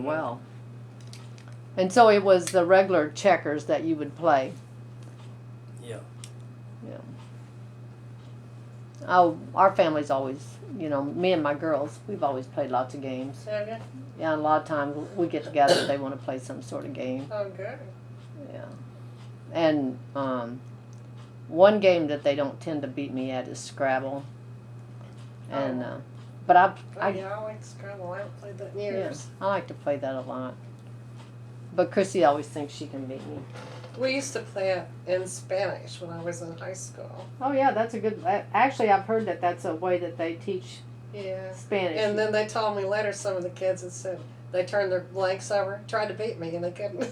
well. And so it was the regular checkers that you would play. Yeah. Yeah. Oh, our family's always, me and my girls, we've always played lots of games. Have you? Yeah, and a lot of times we get together, they want to play some sort of game. Oh, good. Yeah. And one game that they don't tend to beat me at is Scrabble. And but yeah, I like Scrabble. I haven't played that in years. I like to play that a lot. But Chrissy always thinks she can beat me. We used to play it in Spanish when I was in high school. Oh yeah, that's a good. Actually, I've heard that that's a way that they teach Spanish. And then they told me later, some of the kids had said they turned their blanks over, tried to beat me, and they couldn't.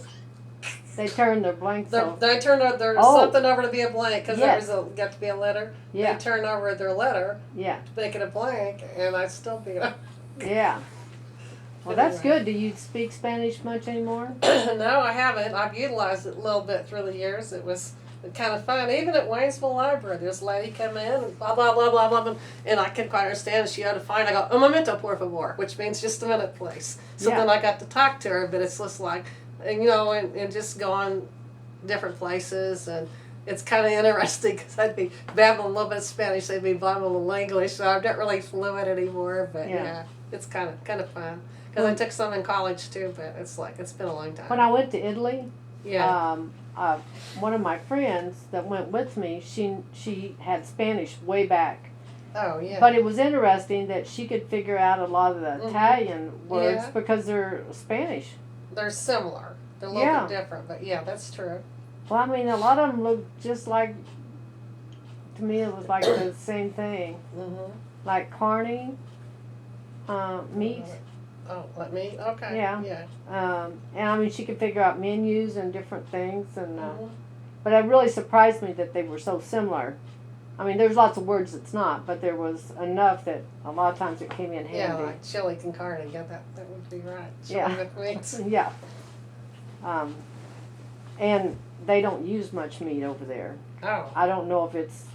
They turned their blanks over. They turned their something over to be a blank because there was got to be a letter. Yeah. They turned over their letter. Yeah. To make it a blank, and I still beat them. Yeah. Well, that's good. Do you speak Spanish much anymore? No, I haven't. I've utilized it a little bit through the years. It was kind of fun. Even at Waynesville Library, this lady come in and blah, blah, blah, blah, blah, and I couldn't quite understand. She had to find, I go, un momento, por favor, which means just a minute, please. So then I got to talk to her, but it's just like, and just going different places, and it's kind of interesting because I'd be babbling a little bit of Spanish, they'd be babbling a little English, so I'm not really fluent anymore, but it's kind of fun. Because I took some in college too, but it's been a long time. When I went to Italy, one of my friends that went with me, she had Spanish way back. Oh, yeah. But it was interesting that she could figure out a lot of the Italian words because they're Spanish. They're similar. They're a little bit different, but yeah, that's true. Well, I mean, a lot of them look just like, to me it was like the same thing. Mm-hmm. Like carne, meat. Oh, let me? Okay. Yeah. And I mean, she could figure out menus and different things, and but it really surprised me that they were so similar. I mean, there's lots of words that's not, but there was enough that a lot of times it came in handy. Yeah, like chili con carne. Yeah, that would be right. Chili with meat. Yeah. And they don't use much meat over there. Oh. I don't know if it's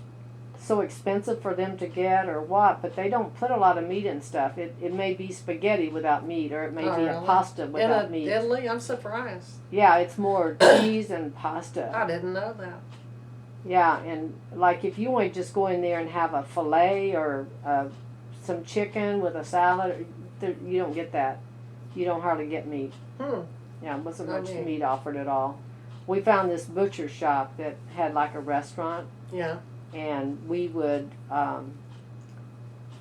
so expensive for them to get or what, but they don't put a lot of meat in stuff. It may be spaghetti without meat, or it may be a pasta without meat. Italy? I'm surprised. Yeah, it's more cheese and pasta. I didn't know that. Yeah, and like if you want to just go in there and have a filet or some chicken with a salad, you don't get that. You don't hardly get meat. Yeah, it wasn't much meat offered at all. We found this butcher shop that had like a restaurant. Yeah. And we would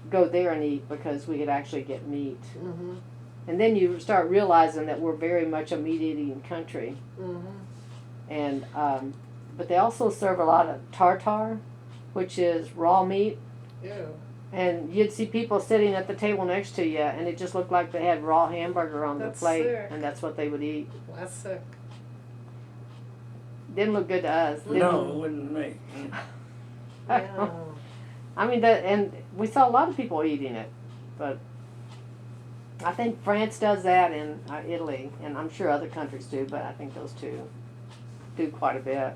go there and eat because we could actually get meat. Mm-hmm. And then you start realizing that we're very much a meat-eating country. Mm-hmm. And but they also serve a lot of tartare, which is raw meat. Ew. And you'd see people sitting at the table next to you, and it just looked like they had raw hamburger on the plate, and that's what they would eat. Well, that's sick. Didn't look good to us. No, it wouldn't me. Yeah. I mean, and we saw a lot of people eating it, but I think France does that, and Italy, and I'm sure other countries do, but I think those two do quite a bit.